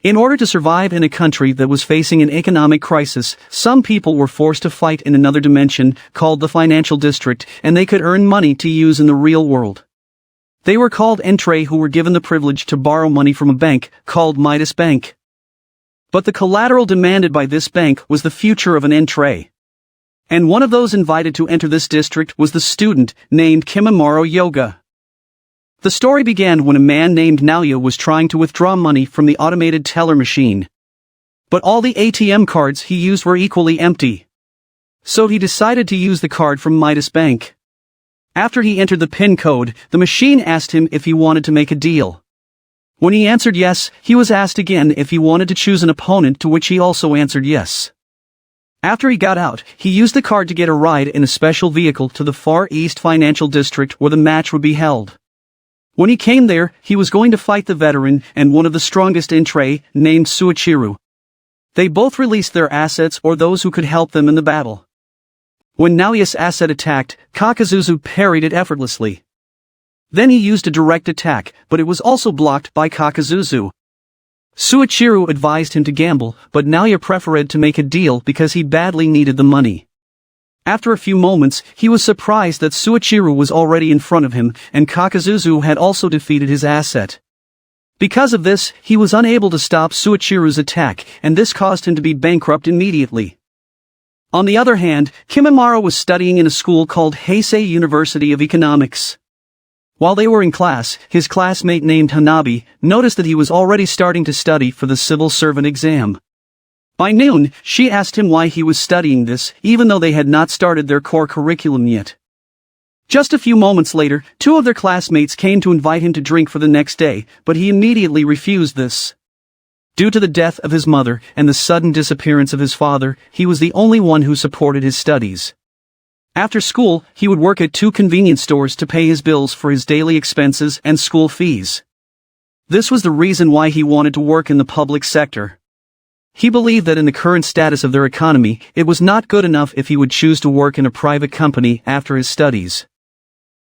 In order to survive in a country that was facing an economic crisis, some people were forced to fight in another dimension, called the financial district, and they could earn money to use in the real world. They were called entree, who were given the privilege to borrow money from a bank, called Midas Bank. But the collateral demanded by this bank was the future of an entree. And one of those invited to enter this district was the student, named Kimimaro Yoga. The story began when a man named Naoya was trying to withdraw money from the automated teller machine. But all the ATM cards he used were equally empty. So he decided to use the card from Midas Bank. After he entered the PIN code, the machine asked him if he wanted to make a deal. When he answered yes, he was asked again if he wanted to choose an opponent, to which he also answered yes. After he got out, he used the card to get a ride in a special vehicle to the Far East Financial District where the match would be held. When he came there, he was going to fight the veteran and one of the strongest entree, named Suichiru. They both released their assets or those who could help them in the battle. When Naoya's asset attacked, Kakazuzu parried it effortlessly. Then he used a direct attack, but it was also blocked by Kakazuzu. Suichiru advised him to gamble, but Naoya preferred to make a deal because he badly needed the money. After a few moments, he was surprised that Suichiru was already in front of him, and Kakazuzu had also defeated his asset. Because of this, he was unable to stop Suichiru's attack, and this caused him to be bankrupt immediately. On the other hand, Kimimaro was studying in a school called Heisei University of Economics. While they were in class, his classmate named Hanabi noticed that he was already starting to study for the civil servant exam. By noon, she asked him why he was studying this, even though they had not started their core curriculum yet. Just a few moments later, two of their classmates came to invite him to drink for the next day, but he immediately refused this. Due to the death of his mother and the sudden disappearance of his father, he was the only one who supported his studies. After school, he would work at 2 convenience stores to pay his bills for his daily expenses and school fees. This was the reason why he wanted to work in the public sector. He believed that in the current status of their economy, it was not good enough if he would choose to work in a private company after his studies.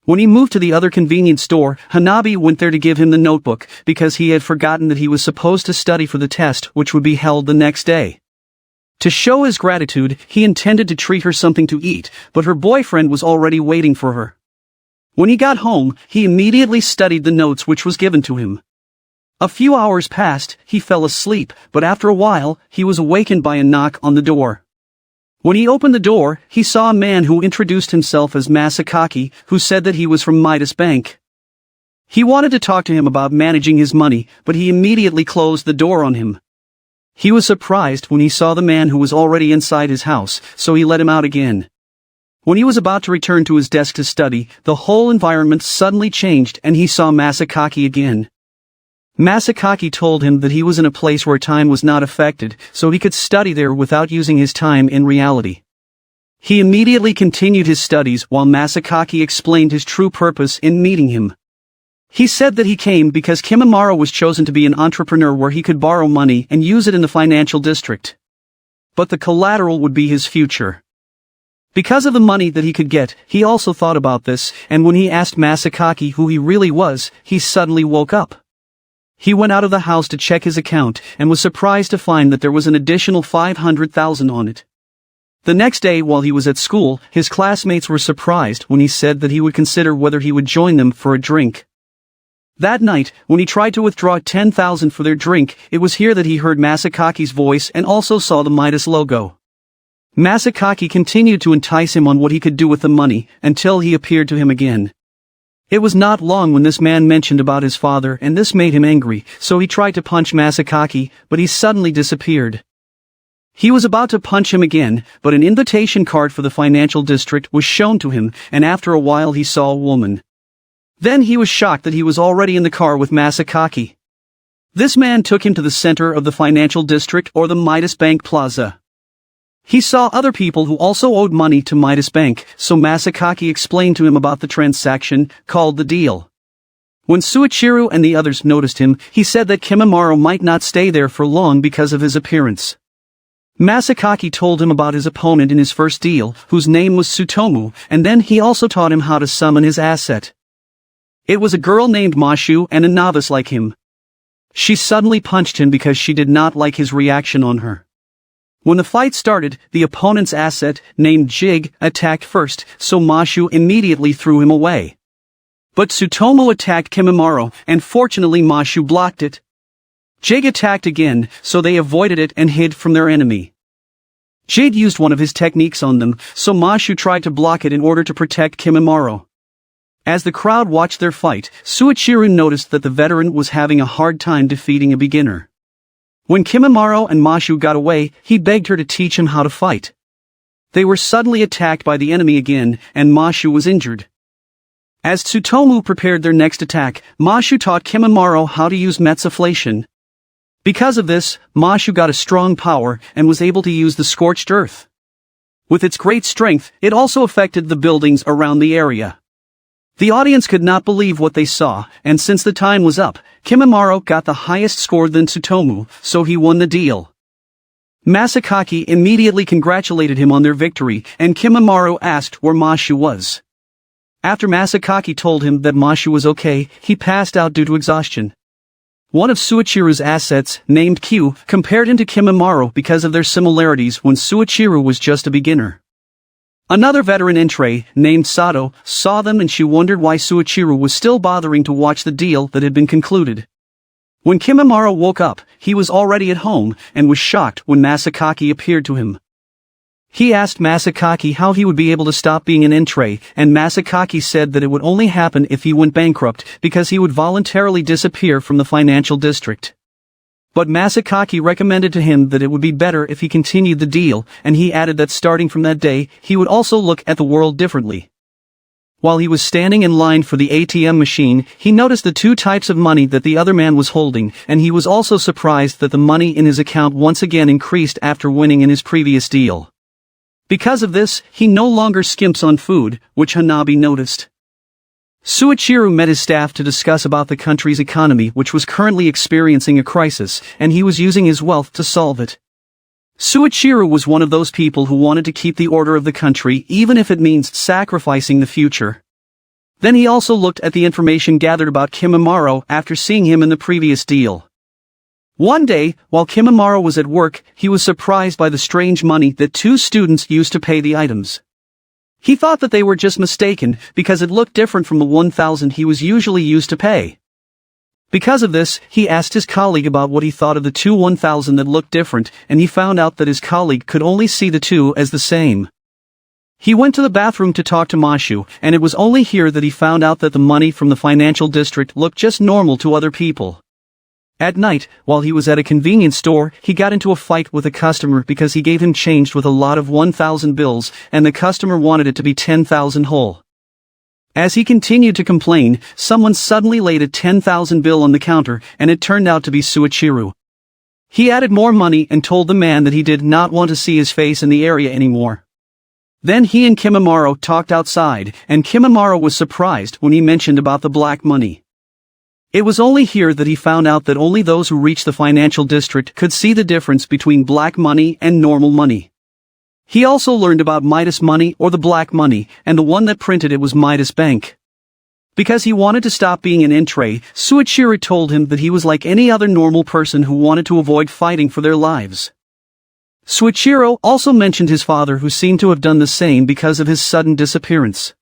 When he moved to the other convenience store, Hanabi went there to give him the notebook, because he had forgotten that he was supposed to study for the test, which would be held the next day. To show his gratitude, he intended to treat her something to eat, but her boyfriend was already waiting for her. When he got home, he immediately studied the notes which was given to him. A few hours passed, he fell asleep, but after a while, he was awakened by a knock on the door. When he opened the door, he saw a man who introduced himself as Masakaki, who said that he was from Midas Bank. He wanted to talk to him about managing his money, but he immediately closed the door on him. He was surprised when he saw the man who was already inside his house, so he let him out again. When he was about to return to his desk to study, the whole environment suddenly changed and he saw Masakaki again. Masakaki told him that he was in a place where time was not affected, so he could study there without using his time in reality. He immediately continued his studies while Masakaki explained his true purpose in meeting him. He said that he came because Kimimaro was chosen to be an entrepreneur where he could borrow money and use it in the financial district. But the collateral would be his future. Because of the money that he could get, he also thought about this, and when he asked Masakaki who he really was, he suddenly woke up. He went out of the house to check his account, and was surprised to find that there was an additional 500,000 on it. The next day while he was at school, his classmates were surprised when he said that he would consider whether he would join them for a drink. That night, when he tried to withdraw 10,000 for their drink, it was here that he heard Masakaki's voice and also saw the Midas logo. Masakaki continued to entice him on what he could do with the money, until he appeared to him again. It was not long when this man mentioned about his father, and this made him angry, so he tried to punch Masakaki, but he suddenly disappeared. He was about to punch him again, but an invitation card for the financial district was shown to him, and after a while he saw a woman. Then he was shocked that he was already in the car with Masakaki. This man took him to the center of the financial district, or the Midas Bank Plaza. He saw other people who also owed money to Midas Bank, so Masakaki explained to him about the transaction, called the deal. When Suichiru and the others noticed him, he said that Kimimaro might not stay there for long because of his appearance. Masakaki told him about his opponent in his first deal, whose name was Tsutomu, and then he also taught him how to summon his asset. It was a girl named Mashu and a novice like him. She suddenly punched him because she did not like his reaction on her. When the fight started, the opponent's asset, named Jig, attacked first, so Mashu immediately threw him away. But Tsutomu attacked Kimimaro, and fortunately Mashu blocked it. Jig attacked again, so they avoided it and hid from their enemy. Jig used one of his techniques on them, so Mashu tried to block it in order to protect Kimimaro. As the crowd watched their fight, Suichiro noticed that the veteran was having a hard time defeating a beginner. When Kimimaro and Mashu got away, he begged her to teach him how to fight. They were suddenly attacked by the enemy again, and Mashu was injured. As Tsutomu prepared their next attack, Mashu taught Kimimaro how to use metsuflation. Because of this, Mashu got a strong power and was able to use the scorched earth. With its great strength, it also affected the buildings around the area. The audience could not believe what they saw, and since the time was up, Kimimaro got the highest score than Tsutomu, so he won the deal. Masakaki immediately congratulated him on their victory, and Kimimaro asked where Mashu was. After Masakaki told him that Mashu was okay, he passed out due to exhaustion. One of Suichiro's assets, named Q, compared him to Kimimaro because of their similarities when Suichiro was just a beginner. Another veteran entry, named Sato, saw them and she wondered why Suichiro was still bothering to watch the deal that had been concluded. When Kimimaro woke up, he was already at home, and was shocked when Masakaki appeared to him. He asked Masakaki how he would be able to stop being an entry, and Masakaki said that it would only happen if he went bankrupt, because he would voluntarily disappear from the financial district. But Masakaki recommended to him that it would be better if he continued the deal, and he added that starting from that day, he would also look at the world differently. While he was standing in line for the ATM machine, he noticed the two types of money that the other man was holding, and he was also surprised that the money in his account once again increased after winning in his previous deal. Because of this, he no longer skimps on food, which Hanabi noticed. Suichiro met his staff to discuss about the country's economy, which was currently experiencing a crisis, and he was using his wealth to solve it. Suichiro was one of those people who wanted to keep the order of the country even if it means sacrificing the future. Then he also looked at the information gathered about Kimimaro after seeing him in the previous deal. One day, while Kimimaro was at work, he was surprised by the strange money that two students used to pay the items. He thought that they were just mistaken, because it looked different from the 1,000 he was usually used to pay. Because of this, he asked his colleague about what he thought of the two 1,000 that looked different, and he found out that his colleague could only see the two as the same. He went to the bathroom to talk to Mashu, and it was only here that he found out that the money from the financial district looked just normal to other people. At night, while he was at a convenience store, he got into a fight with a customer because he gave him change with a lot of 1,000 bills, and the customer wanted it to be 10,000 whole. As he continued to complain, someone suddenly laid a 10,000 bill on the counter, and it turned out to be Suichiro. He added more money and told the man that he did not want to see his face in the area anymore. Then he and Kimimaro talked outside, and Kimimaro was surprised when he mentioned about the black money. It was only here that he found out that only those who reached the financial district could see the difference between black money and normal money. He also learned about Midas money or the black money, and the one that printed it was Midas Bank. Because he wanted to stop being an entry, Suichiro told him that he was like any other normal person who wanted to avoid fighting for their lives. Suichiro also mentioned his father, who seemed to have done the same because of his sudden disappearance.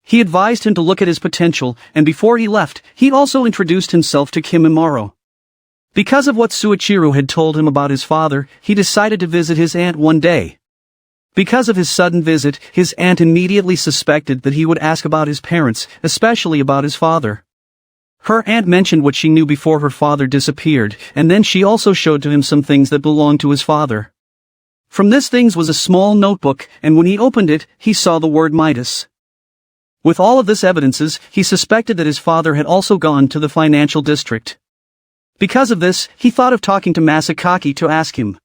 He advised him to look at his potential, and before he left, he also introduced himself to Kimimaro. Because of what Suichiro had told him about his father, he decided to visit his aunt one day. Because of his sudden visit, his aunt immediately suspected that he would ask about his parents, especially about his father. Her aunt mentioned what she knew before her father disappeared, and then she also showed to him some things that belonged to his father. From these things was a small notebook, and when he opened it, he saw the word Midas. With all of this evidences, he suspected that his father had also gone to the financial district. Because of this, he thought of talking to Masakaki to ask him.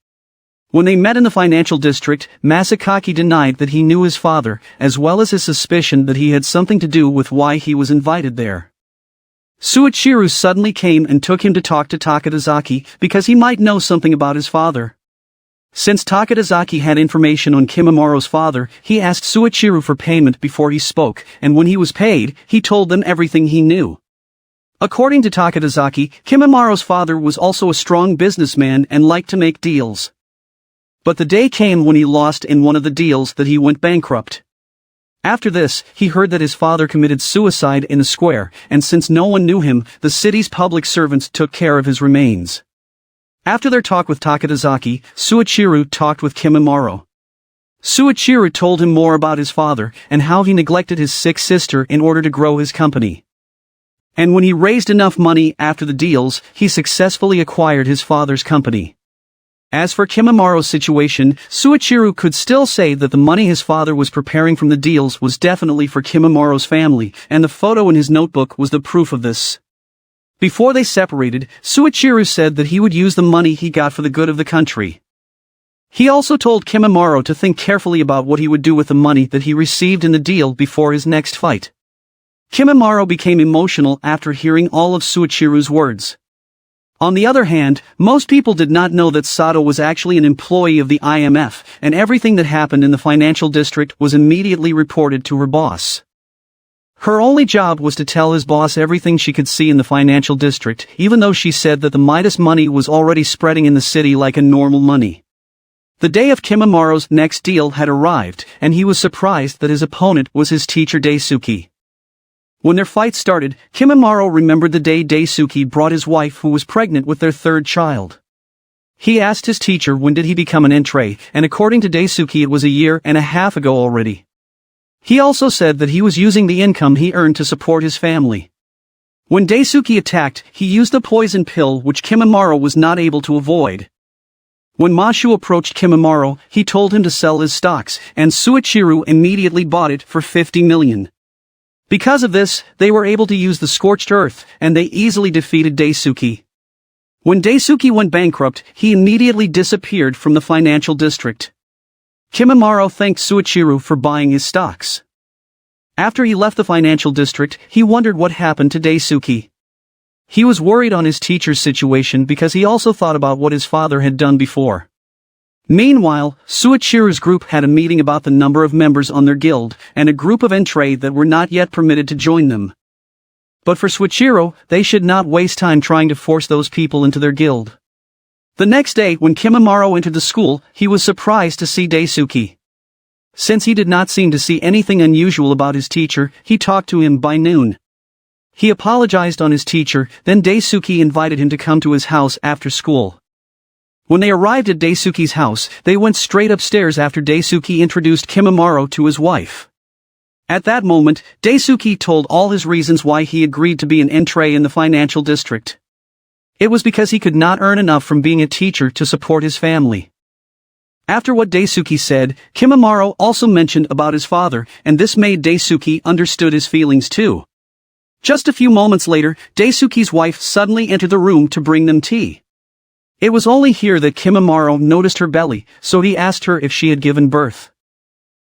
When they met in the financial district, Masakaki denied that he knew his father, as well as his suspicion that he had something to do with why he was invited there. Suichiro suddenly came and took him to talk to Takadazaki, because he might know something about his father. Since Takadazaki had information on Kimimaro's father, he asked Suichiro for payment before he spoke, and when he was paid, he told them everything he knew. According to Takadazaki, Kimamaro's father was also a strong businessman and liked to make deals. But the day came when he lost in one of the deals that he went bankrupt. After this, he heard that his father committed suicide in the square, and since no one knew him, the city's public servants took care of his remains. After their talk with Takadazaki, Suichiro talked with Kimamaro. Suichiro told him more about his father, and how he neglected his sick sister in order to grow his company. And when he raised enough money after the deals, he successfully acquired his father's company. As for Kimamaro's situation, Suichiro could still say that the money his father was preparing from the deals was definitely for Kimamaro's family, and the photo in his notebook was the proof of this. Before they separated, Suichiro said that he would use the money he got for the good of the country. He also told Kimamaro to think carefully about what he would do with the money that he received in the deal before his next fight. Kimamaro became emotional after hearing all of Suichiro's words. On the other hand, most people did not know that Sato was actually an employee of the IMF, and everything that happened in the financial district was immediately reported to her boss. Her only job was to tell his boss everything she could see in the financial district, even though she said that the Midas money was already spreading in the city like a normal money. The day of Kimamaro's next deal had arrived, and he was surprised that his opponent was his teacher Daisuke. When their fight started, Kimamaro remembered the day Daisuke brought his wife who was pregnant with their third child. He asked his teacher when did he become an entree, and according to Daisuke it was a year and a half ago already. He also said that he was using the income he earned to support his family. When Daisuke attacked, he used the poison pill which Kimamaro was not able to avoid. When Mashu approached Kimamaro, he told him to sell his stocks, and Suichiro immediately bought it for 50 million. Because of this, they were able to use the scorched earth, and they easily defeated Daisuke. When Daisuke went bankrupt, he immediately disappeared from the financial district. Kimamaro thanked Suichiro for buying his stocks. After he left the financial district, he wondered what happened to Daisuke. He was worried on his teacher's situation because he also thought about what his father had done before. Meanwhile, Suichiro's group had a meeting about the number of members on their guild, and a group of entree that were not yet permitted to join them. But for Suichiro, they should not waste time trying to force those people into their guild. The next day, when Kimamaro entered the school, he was surprised to see Daisuke. Since he did not seem to see anything unusual about his teacher, he talked to him by noon. He apologized on his teacher, then Daisuke invited him to come to his house after school. When they arrived at Daisuke's house, they went straight upstairs after Daisuke introduced Kimamaro to his wife. At that moment, Daisuke told all his reasons why he agreed to be an entree in the financial district. It was because he could not earn enough from being a teacher to support his family. After what Daisuke said, Kimamaro also mentioned about his father, and this made Daisuke understood his feelings too. Just a few moments later, Daisuke's wife suddenly entered the room to bring them tea. It was only here that Kimamaro noticed her belly, so he asked her if she had given birth.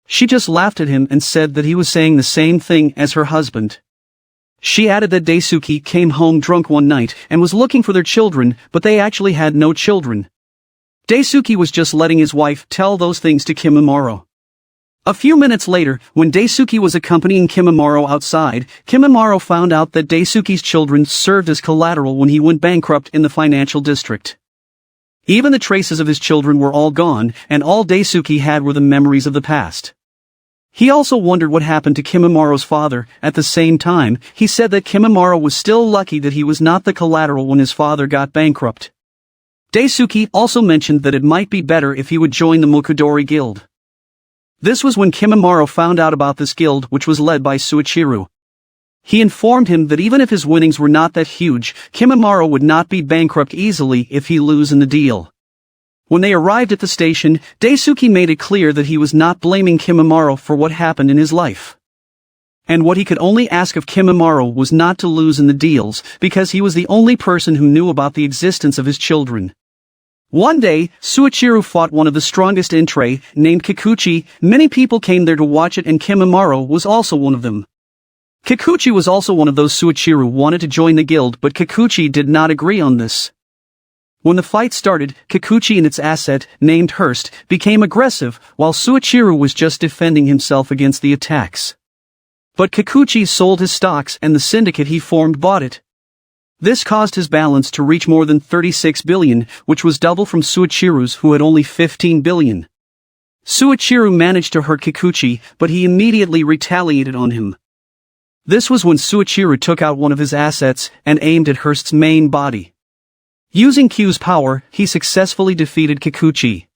She just laughed at him and said that he was saying the same thing as her husband. She added that Daisuke came home drunk one night and was looking for their children, but they actually had no children. Daisuke was just letting his wife tell those things to Kimamaro. A few minutes later, when Daisuke was accompanying Kimamaro outside, Kimamaro found out that Daisuke's children served as collateral when he went bankrupt in the financial district. Even the traces of his children were all gone, and all Daisuke had were the memories of the past. He also wondered what happened to Kimamaro's father. At the same time, he said that Kimamaro was still lucky that he was not the collateral when his father got bankrupt. Daisuke also mentioned that it might be better if he would join the Mokudori Guild. This was when Kimamaro found out about this guild, which was led by Suichiro. He informed him that even if his winnings were not that huge, Kimamaro would not be bankrupt easily if he lose in the deal. When they arrived at the station, Daisuke made it clear that he was not blaming Kimamaro for what happened in his life. And what he could only ask of Kimamaro was not to lose in the deals, because he was the only person who knew about the existence of his children. One day, Suichiro fought one of the strongest entree, named Kikuchi. Many people came there to watch it, and Kimamaro was also one of them. Kikuchi was also one of those Suichiro wanted to join the guild, but Kikuchi did not agree on this. When the fight started, Kikuchi and its asset, named Hearst, became aggressive, while Suichiro was just defending himself against the attacks. But Kikuchi sold his stocks and the syndicate he formed bought it. This caused his balance to reach more than 36 billion, which was double from Suichiru's, who had only 15 billion. Suichiru managed to hurt Kikuchi, but he immediately retaliated on him. This was when Suichiru took out one of his assets and aimed at Hearst's main body. Using Q's power, he successfully defeated Kikuchi.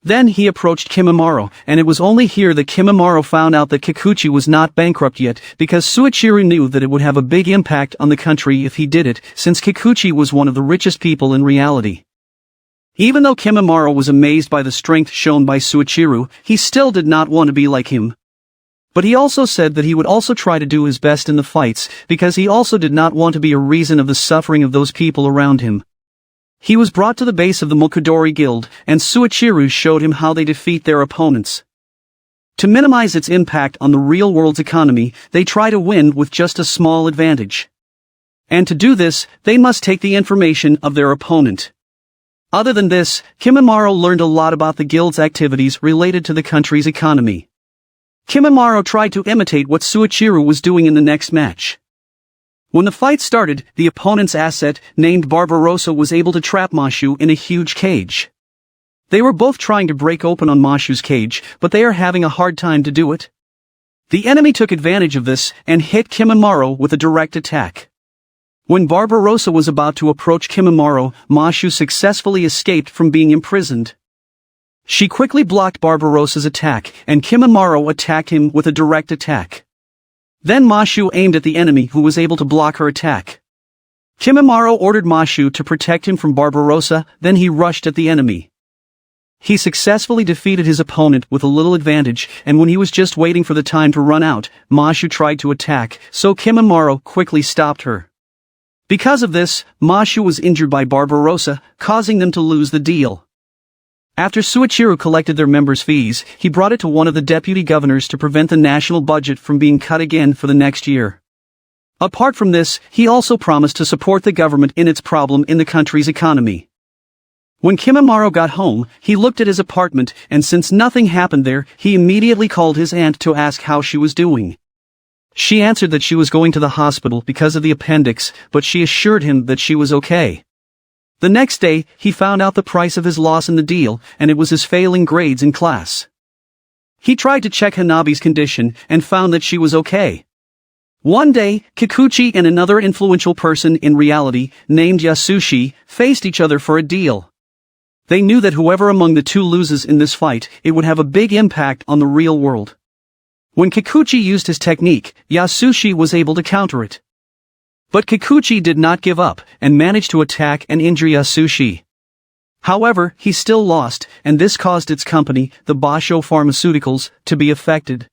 Then he approached Kimimaro, and it was only here that Kimimaro found out that Kikuchi was not bankrupt yet, because Suichiru knew that it would have a big impact on the country if he did it, since Kikuchi was one of the richest people in reality. Even though Kimimaro was amazed by the strength shown by Suichiru, he still did not want to be like him. But he also said that he would also try to do his best in the fights, because he also did not want to be a reason of the suffering of those people around him. He was brought to the base of the Mokudori Guild, and Suichiru showed him how they defeat their opponents. To minimize its impact on the real world's economy, they try to win with just a small advantage. And to do this, they must take the information of their opponent. Other than this, Kimimaro learned a lot about the guild's activities related to the country's economy. Kimimaro tried to imitate what Suichiru was doing in the next match. When the fight started, the opponent's asset, named Barbarossa, was able to trap Mashu in a huge cage. They were both trying to break open on Mashu's cage, but they are having a hard time to do it. The enemy took advantage of this and hit Kimimaro with a direct attack. When Barbarossa was about to approach Kimimaro, Mashu successfully escaped from being imprisoned. She quickly blocked Barbarossa's attack, and Kimimaro attacked him with a direct attack. Then Mashu aimed at the enemy, who was able to block her attack. Kimimaro ordered Mashu to protect him from Barbarossa, then he rushed at the enemy. He successfully defeated his opponent with a little advantage, and when he was just waiting for the time to run out, Mashu tried to attack, so Kimimaro quickly stopped her. Because of this, Mashu was injured by Barbarossa, causing them to lose the deal. After Suichiru collected their members' fees, he brought it to one of the deputy governors to prevent the national budget from being cut again for the next year. Apart from this, he also promised to support the government in its problem in the country's economy. When Kimimaro got home, he looked at his apartment, and since nothing happened there, he immediately called his aunt to ask how she was doing. She answered that she was going to the hospital because of the appendix, but she assured him that she was okay. The next day, he found out the price of his loss in the deal, and it was his failing grades in class. He tried to check Hanabi's condition, and found that she was okay. One day, Kikuchi and another influential person in reality, named Yasushi, faced each other for a deal. They knew that whoever among the two loses in this fight, it would have a big impact on the real world. When Kikuchi used his technique, Yasushi was able to counter it. But Kikuchi did not give up, and managed to attack and injure Yasushi. However, he still lost, and this caused its company, the Basho Pharmaceuticals, to be affected.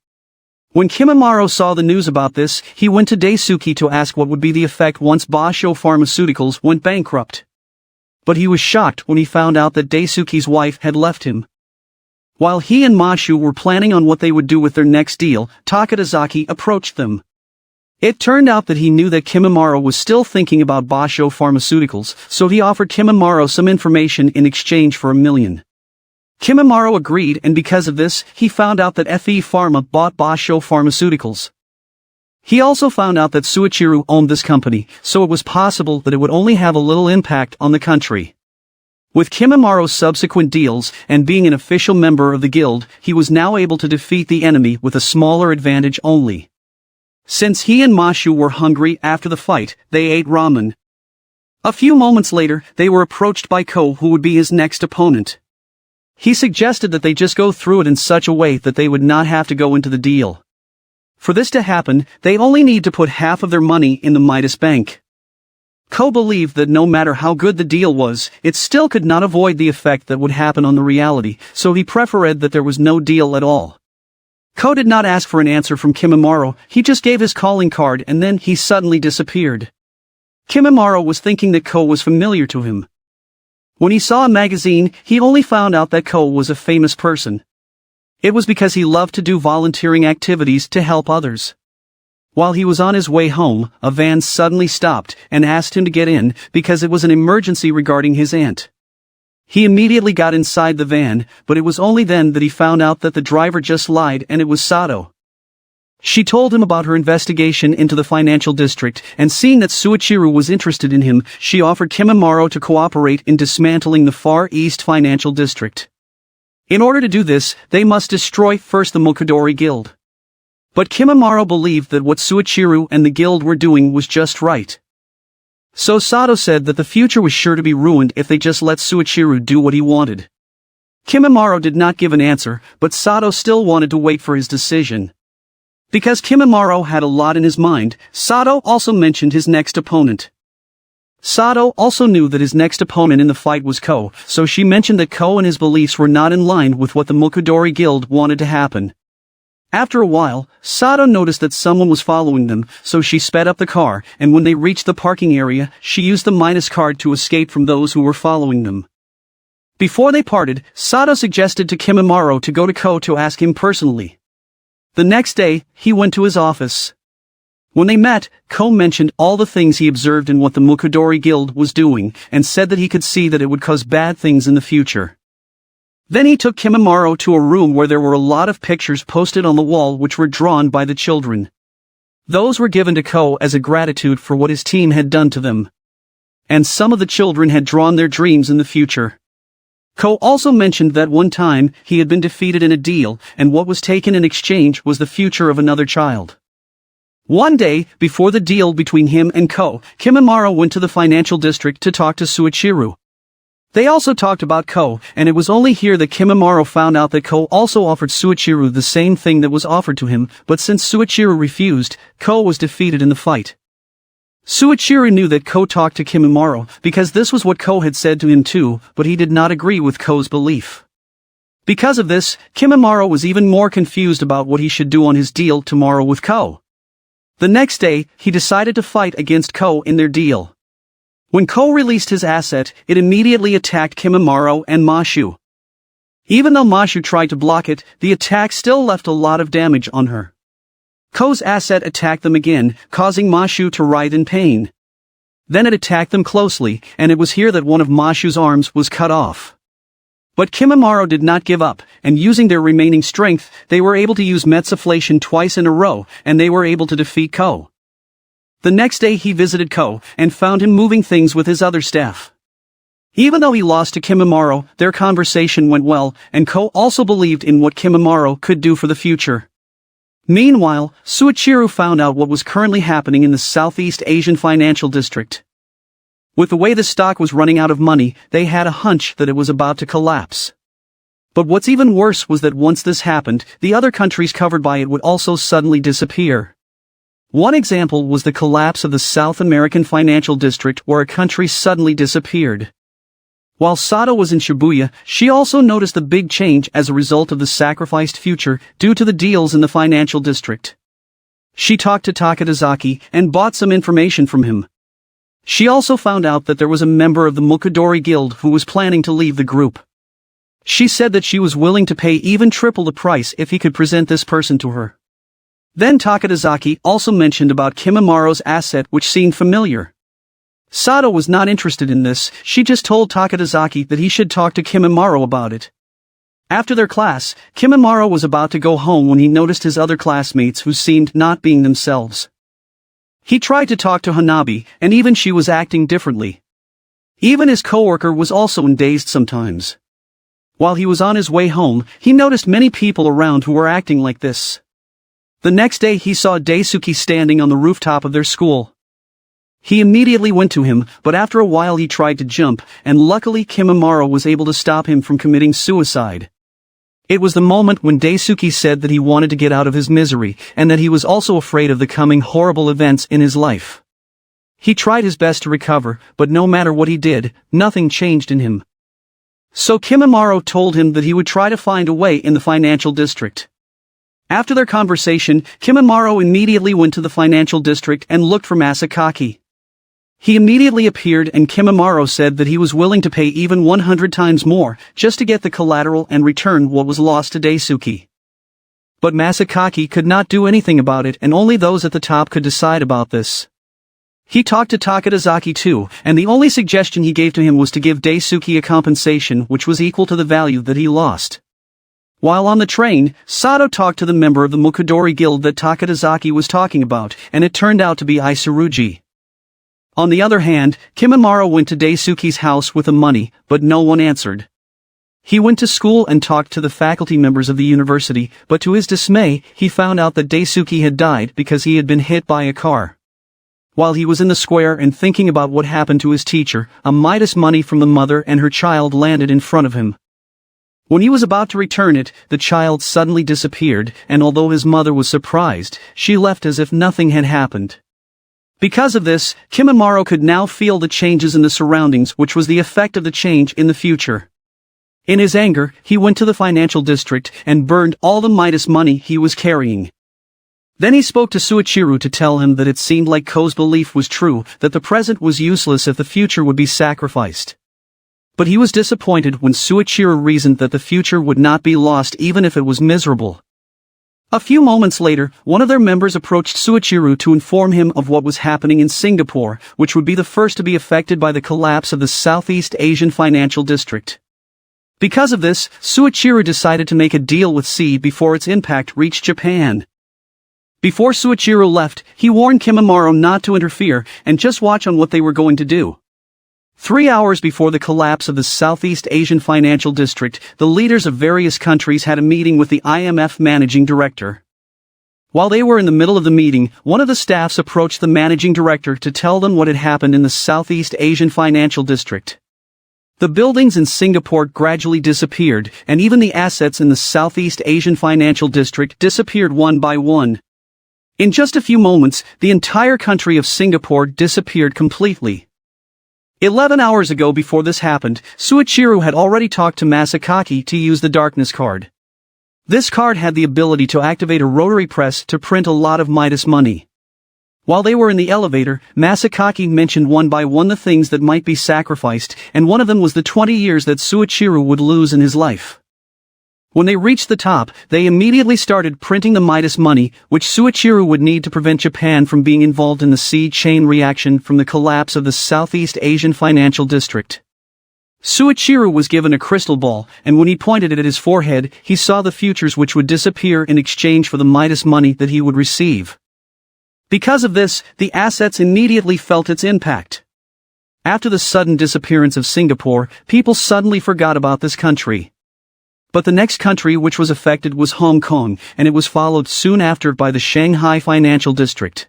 When Kimimaro saw the news about this, he went to Daisuke to ask what would be the effect once Basho Pharmaceuticals went bankrupt. But he was shocked when he found out that Daisuke's wife had left him. While he and Mashu were planning on what they would do with their next deal, Takadazaki approached them. It turned out that he knew that Kimimaro was still thinking about Basho Pharmaceuticals, so he offered Kimimaro some information in exchange for $1 million. Kimimaro agreed, and because of this, he found out that FE Pharma bought Basho Pharmaceuticals. He also found out that Suichiru owned this company, so it was possible that it would only have a little impact on the country. With Kimimaro's subsequent deals, and being an official member of the guild, he was now able to defeat the enemy with a smaller advantage only. Since he and Mashu were hungry after the fight, they ate ramen. A few moments later, they were approached by Ko, who would be his next opponent. He suggested that they just go through it in such a way that they would not have to go into the deal. For this to happen, they only need to put half of their money in the Midas Bank. Ko believed that no matter how good the deal was, it still could not avoid the effect that would happen on the reality, so he preferred that there was no deal at all. Ko did not ask for an answer from Kimimaro, he just gave his calling card and then he suddenly disappeared. Kimimaro was thinking that Ko was familiar to him. When he saw a magazine, he only found out that Ko was a famous person. It was because he loved to do volunteering activities to help others. While he was on his way home, a van suddenly stopped and asked him to get in because it was an emergency regarding his aunt. He immediately got inside the van, but it was only then that he found out that the driver just lied and it was Sato. She told him about her investigation into the financial district, and seeing that Suichiru was interested in him, she offered Kimimaro to cooperate in dismantling the Far East Financial District. In order to do this, they must destroy first the Mokudori Guild. But Kimimaro believed that what Suichiru and the guild were doing was just right. So Sato said that the future was sure to be ruined if they just let Suichiru do what he wanted. Kimimaro did not give an answer, but Sato still wanted to wait for his decision. Because Kimimaro had a lot in his mind, Sato also mentioned his next opponent. Sato also knew that his next opponent in the fight was Ko, so she mentioned that Ko and his beliefs were not in line with what the Mokudori Guild wanted to happen. After a while, Sato noticed that someone was following them, so she sped up the car, and when they reached the parking area, she used the minus card to escape from those who were following them. Before they parted, Sato suggested to Kimimaro to go to Ko to ask him personally. The next day, he went to his office. When they met, Ko mentioned all the things he observed in what the Mokudori Guild was doing, and said that he could see that it would cause bad things in the future. Then he took Kimimaro to a room where there were a lot of pictures posted on the wall which were drawn by the children. Those were given to Ko as a gratitude for what his team had done to them. And some of the children had drawn their dreams in the future. Ko also mentioned that one time he had been defeated in a deal, and what was taken in exchange was the future of another child. One day, before the deal between him and Ko, Kimimaro went to the financial district to talk to Suichiru. They also talked about Ko, and it was only here that Kimimaro found out that Ko also offered Suichiru the same thing that was offered to him, but since Suichiru refused, Ko was defeated in the fight. Suichiru knew that Ko talked to Kimimaro, because this was what Ko had said to him too, but he did not agree with Ko's belief. Because of this, Kimimaro was even more confused about what he should do on his deal tomorrow with Ko. The next day, he decided to fight against Ko in their deal. When Ko released his asset, it immediately attacked Kimimaro and Mashu. Even though Mashu tried to block it, the attack still left a lot of damage on her. Ko's asset attacked them again, causing Mashu to writhe in pain. Then it attacked them closely, and it was here that one of Mashu's arms was cut off. But Kimimaro did not give up, and using their remaining strength, they were able to use Metsuflation twice in a row, and they were able to defeat Ko. The next day he visited Ko, and found him moving things with his other staff. Even though he lost to Kimimaro, their conversation went well, and Ko also believed in what Kimimaro could do for the future. Meanwhile, Suichiru found out what was currently happening in the Southeast Asian Financial District. With the way the stock was running out of money, they had a hunch that it was about to collapse. But what's even worse was that once this happened, the other countries covered by it would also suddenly disappear. One example was the collapse of the South American Financial District, where a country suddenly disappeared. While Sato was in Shibuya, she also noticed the big change as a result of the sacrificed future due to the deals in the financial district. She talked to Takadazaki and bought some information from him. She also found out that there was a member of the Mokudori Guild who was planning to leave the group. She said that she was willing to pay even triple the price if he could present this person to her. Then Takadazaki also mentioned about Kimimaro's asset, which seemed familiar. Sato was not interested in this, she just told Takadazaki that he should talk to Kimimaro about it. After their class, Kimimaro was about to go home when he noticed his other classmates who seemed not being themselves. He tried to talk to Hanabi, and even she was acting differently. Even his coworker was also dazed sometimes. While he was on his way home, he noticed many people around who were acting like this. The next day he saw Daisuke standing on the rooftop of their school. He immediately went to him, but after a while he tried to jump, and luckily Kimimaro was able to stop him from committing suicide. It was the moment when Daisuke said that he wanted to get out of his misery, and that he was also afraid of the coming horrible events in his life. He tried his best to recover, but no matter what he did, nothing changed in him. So Kimimaro told him that he would try to find a way in the financial district. After their conversation, Kimimaro immediately went to the financial district and looked for Masakaki. He immediately appeared, and Kimimaro said that he was willing to pay even 100 times more, just to get the collateral and return what was lost to Daisuke. But Masakaki could not do anything about it, and only those at the top could decide about this. He talked to Takadazaki too, and the only suggestion he gave to him was to give Daisuke a compensation which was equal to the value that he lost. While on the train, Sato talked to the member of the Mukadori Guild that Takadazaki was talking about, and it turned out to be Isurugi. On the other hand, Kimimaro went to Daisuke's house with the money, but no one answered. He went to school and talked to the faculty members of the university, but to his dismay, he found out that Daisuke had died because he had been hit by a car. While he was in the square and thinking about what happened to his teacher, a Midas money from the mother and her child landed in front of him. When he was about to return it, the child suddenly disappeared, and although his mother was surprised, she left as if nothing had happened. Because of this, Kimimaro could now feel the changes in the surroundings, which was the effect of the change in the future. In his anger, he went to the financial district and burned all the Midas money he was carrying. Then he spoke to Suichiro to tell him that it seemed like Ko's belief was true, that the present was useless if the future would be sacrificed. But he was disappointed when Suichiro reasoned that the future would not be lost even if it was miserable. A few moments later, one of their members approached Suichiro to inform him of what was happening in Singapore, which would be the first to be affected by the collapse of the Southeast Asian financial district. Because of this, Suichiro decided to make a deal with C before its impact reached Japan. Before Suichiro left, he warned Kimimaro not to interfere and just watch on what they were going to do. 3 hours before the collapse of the Southeast Asian financial district, the leaders of various countries had a meeting with the IMF managing director. While they were in the middle of the meeting, one of the staffs approached the managing director to tell them what had happened in the Southeast Asian financial district. The buildings in Singapore gradually disappeared, and even the assets in the Southeast Asian financial district disappeared one by one. In just a few moments, the entire country of Singapore disappeared completely. 11 hours ago before this happened, Suichiro had already talked to Masakaki to use the darkness card. This card had the ability to activate a rotary press to print a lot of Midas money. While they were in the elevator, Masakaki mentioned one by one the things that might be sacrificed, and one of them was the 20 years that Suichiro would lose in his life. When they reached the top, they immediately started printing the Midas money, which Suichiro would need to prevent Japan from being involved in the seed chain reaction from the collapse of the Southeast Asian financial district. Suichiro was given a crystal ball, and when he pointed it at his forehead, he saw the futures which would disappear in exchange for the Midas money that he would receive. Because of this, the assets immediately felt its impact. After the sudden disappearance of Singapore, people suddenly forgot about this country. But the next country which was affected was Hong Kong, and it was followed soon after by the Shanghai financial district.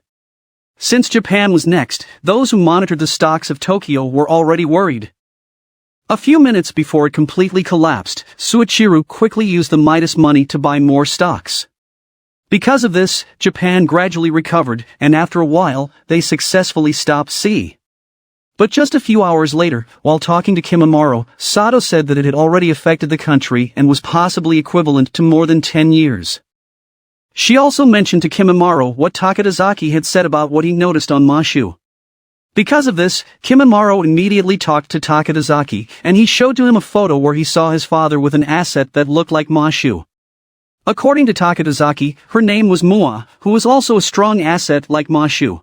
Since Japan was next, those who monitored the stocks of Tokyo were already worried. A few minutes before it completely collapsed, Suichiro quickly used the Midas money to buy more stocks. Because of this, Japan gradually recovered, and after a while, they successfully stopped C. But just a few hours later, while talking to Kimimaro, Sato said that it had already affected the country and was possibly equivalent to more than 10 years. She also mentioned to Kimimaro what Takadazaki had said about what he noticed on Mashu. Because of this, Kimimaro immediately talked to Takadazaki, and he showed to him a photo where he saw his father with an asset that looked like Mashu. According to Takadazaki, her name was Mua, who was also a strong asset like Mashu.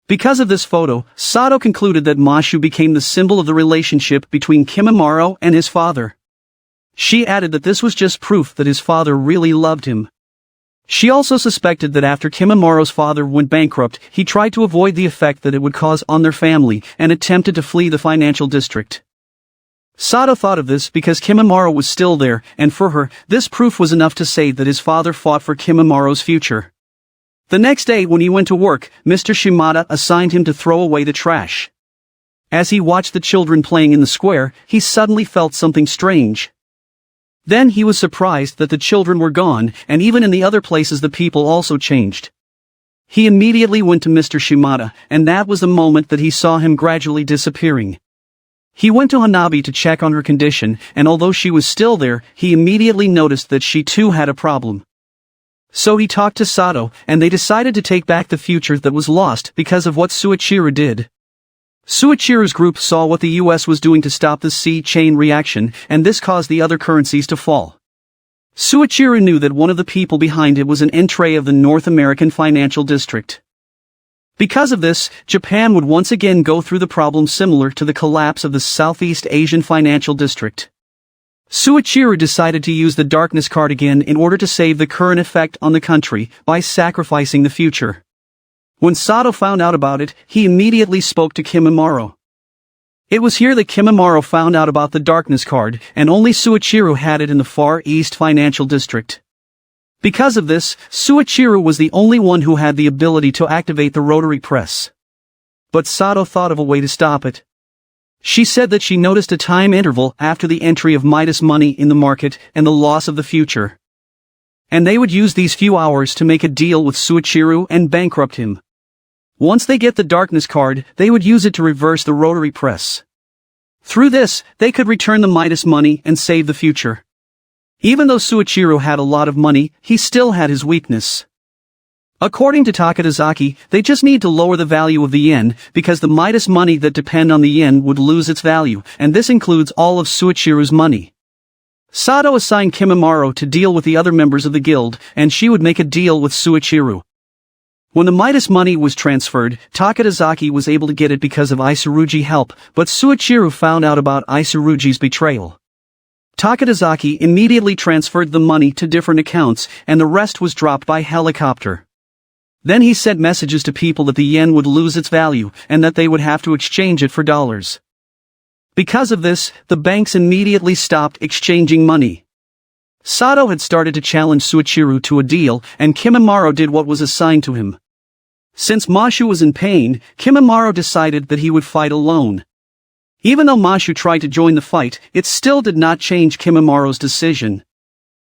Because of this photo, Sato concluded that Mashu became the symbol of the relationship between Kimimaro and his father. She added that this was just proof that his father really loved him. She also suspected that after Kimimaro's father went bankrupt, he tried to avoid the effect that it would cause on their family and attempted to flee the financial district. Sato thought of this because Kimimaro was still there, and for her, this proof was enough to say that his father fought for Kimimaro's future. The next day when he went to work, Mr. Shimada assigned him to throw away the trash. As he watched the children playing in the square, he suddenly felt something strange. Then he was surprised that the children were gone, and even in the other places the people also changed. He immediately went to Mr. Shimada, and that was the moment that he saw him gradually disappearing. He went to Hanabi to check on her condition, and although she was still there, he immediately noticed that she too had a problem. So he talked to Sato, and they decided to take back the future that was lost because of what Suichiro did. Suichiro's group saw what the US was doing to stop the seed chain reaction, and this caused the other currencies to fall. Suichiro knew that one of the people behind it was an entree of the North American financial district. Because of this, Japan would once again go through the problem similar to the collapse of the Southeast Asian financial district. Suichiru decided to use the darkness card again in order to save the current effect on the country by sacrificing the future. When Sato found out about it, he immediately spoke to Kimimaro. It was here that Kimimaro found out about the darkness card, and only Suichiru had it in the Far East Financial District. Because of this, Suichiru was the only one who had the ability to activate the rotary press. But Sato thought of a way to stop it. She said that she noticed a time interval after the entry of Midas money in the market and the loss of the future. And they would use these few hours to make a deal with Suichiru and bankrupt him. Once they get the darkness card, they would use it to reverse the rotary press. Through this, they could return the Midas money and save the future. Even though Suichiru had a lot of money, he still had his weakness. According to Takadazaki, they just need to lower the value of the yen, because the Midas money that depend on the yen would lose its value, and this includes all of Suichiru's money. Sato assigned Kimimaro to deal with the other members of the guild, and she would make a deal with Suichiru. When the Midas money was transferred, Takadazaki was able to get it because of Isurugi's help, but Suichiru found out about Isurugi's betrayal. Takadazaki immediately transferred the money to different accounts, and the rest was dropped by helicopter. Then he sent messages to people that the yen would lose its value, and that they would have to exchange it for dollars. Because of this, the banks immediately stopped exchanging money. Sato had started to challenge Suichiru to a deal, and Kimimaro did what was assigned to him. Since Mashu was in pain, Kimimaro decided that he would fight alone. Even though Mashu tried to join the fight, it still did not change Kimimaro's decision.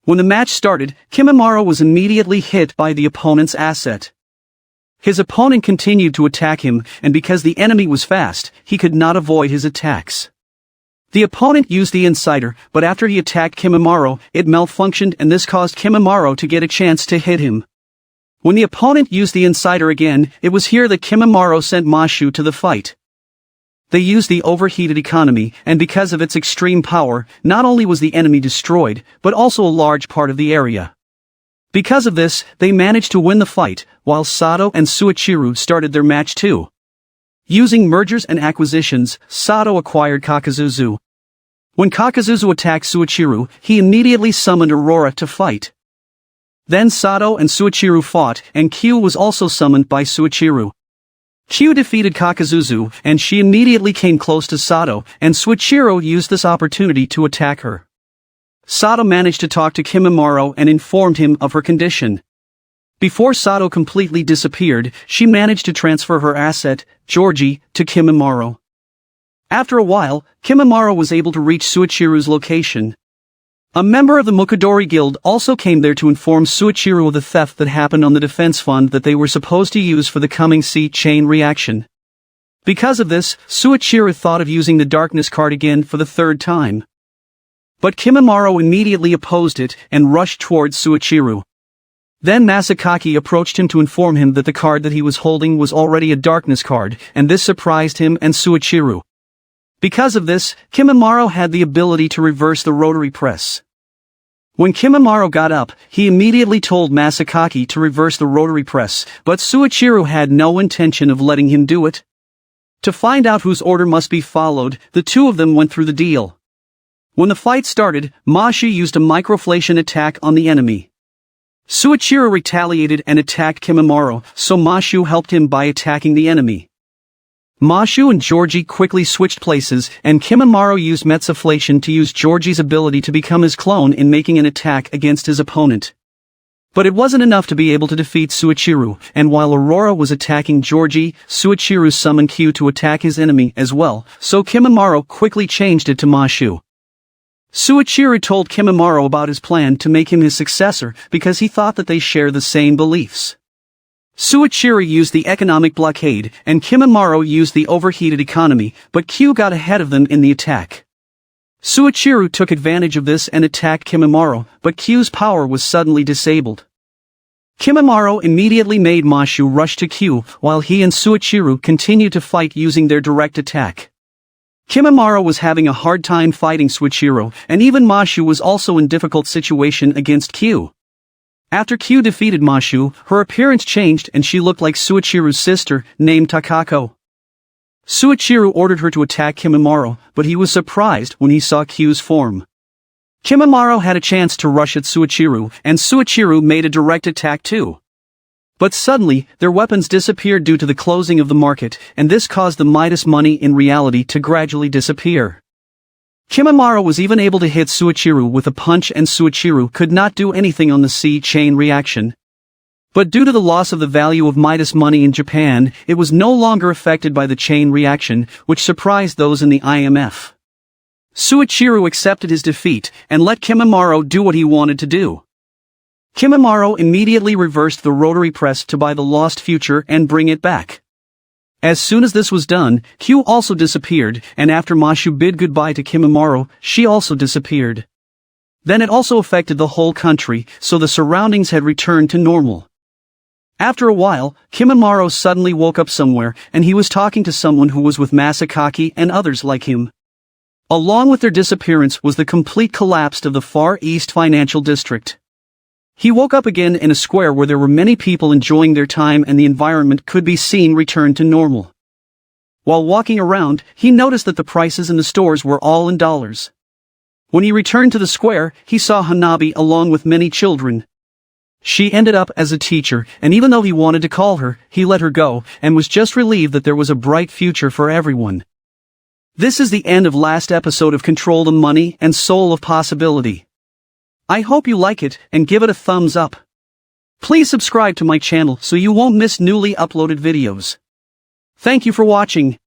When the match started, Kimimaro was immediately hit by the opponent's asset. His opponent continued to attack him, and because the enemy was fast, he could not avoid his attacks. The opponent used the insider, but after he attacked Kimimaro, it malfunctioned, and this caused Kimimaro to get a chance to hit him. When the opponent used the insider again, it was here that Kimimaro sent Mashu to the fight. They used the overheated economy, and because of its extreme power, not only was the enemy destroyed, but also a large part of the area. Because of this, they managed to win the fight, while Sato and Suichiru started their match too. Using mergers and acquisitions, Sato acquired Kakazuzu. When Kakazuzu attacked Suichiru, he immediately summoned Aurora to fight. Then Sato and Suichiru fought, and Q was also summoned by Suichiru. Q defeated Kakazuzu, and she immediately came close to Sato, and Suichiru used this opportunity to attack her. Sato managed to talk to Kimimaro and informed him of her condition. Before Sato completely disappeared, she managed to transfer her asset, Georgie, to Kimimaro. After a while, Kimimaro was able to reach Suichiru's location. A member of the Mukadori Guild also came there to inform Suichiru of the theft that happened on the defense fund that they were supposed to use for the coming C-chain reaction. Because of this, Suichiru thought of using the darkness card again for the third time. But Kimimaro immediately opposed it and rushed towards Suichiru. Then Masakaki approached him to inform him that the card that he was holding was already a darkness card, and this surprised him and Suichiru. Because of this, Kimimaro had the ability to reverse the rotary press. When Kimimaro got up, he immediately told Masakaki to reverse the rotary press, but Suichiru had no intention of letting him do it. To find out whose order must be followed, the two of them went through the deal. When the fight started, Mashu used a microflation attack on the enemy. Suichiru retaliated and attacked Kimimaro, so Mashu helped him by attacking the enemy. Mashu and Georgie quickly switched places, and Kimimaro used Metsaflation to use Georgie's ability to become his clone in making an attack against his opponent. But it wasn't enough to be able to defeat Suichiru, and while Aurora was attacking Georgie, Suichiru summoned Q to attack his enemy as well, so Kimimaro quickly changed it to Mashu. Suichiru told Kimimaro about his plan to make him his successor because he thought that they share the same beliefs. Suichiru used the economic blockade, and Kimimaro used the overheated economy, but Q got ahead of them in the attack. Suichiru took advantage of this and attacked Kimimaro, but Q's power was suddenly disabled. Kimimaro immediately made Mashu rush to Q, while he and Suichiru continued to fight using their direct attack. Kimimaro was having a hard time fighting Suichiru, and even Mashu was also in difficult situation against Q. After Q defeated Mashu, her appearance changed and she looked like Suichiru's sister, named Takako. Suichiru ordered her to attack Kimimaro, but he was surprised when he saw Q's form. Kimimaro had a chance to rush at Suichiru, and Suichiru made a direct attack too. But suddenly, their weapons disappeared due to the closing of the market, and this caused the Midas money in reality to gradually disappear. Kimimaro was even able to hit Suichiru with a punch, and Suichiru could not do anything on the C-chain reaction. But due to the loss of the value of Midas money in Japan, it was no longer affected by the chain reaction, which surprised those in the IMF. Suichiru accepted his defeat, and let Kimimaro do what he wanted to do. Kimimaro immediately reversed the rotary press to buy the lost future and bring it back. As soon as this was done, Q also disappeared, and after Mashu bid goodbye to Kimimaro, she also disappeared. Then it also affected the whole country, so the surroundings had returned to normal. After a while, Kimimaro suddenly woke up somewhere, and he was talking to someone who was with Masakaki and others like him. Along with their disappearance was the complete collapse of the Far East Financial District. He woke up again in a square where there were many people enjoying their time and the environment could be seen return to normal. While walking around, he noticed that the prices in the stores were all in dollars. When he returned to the square, he saw Hanabi along with many children. She ended up as a teacher, and even though he wanted to call her, he let her go, and was just relieved that there was a bright future for everyone. This is the end of last episode of Control the Money and Soul of Possibility. I hope you like it, and give it a thumbs up. Please subscribe to my channel so you won't miss newly uploaded videos. Thank you for watching.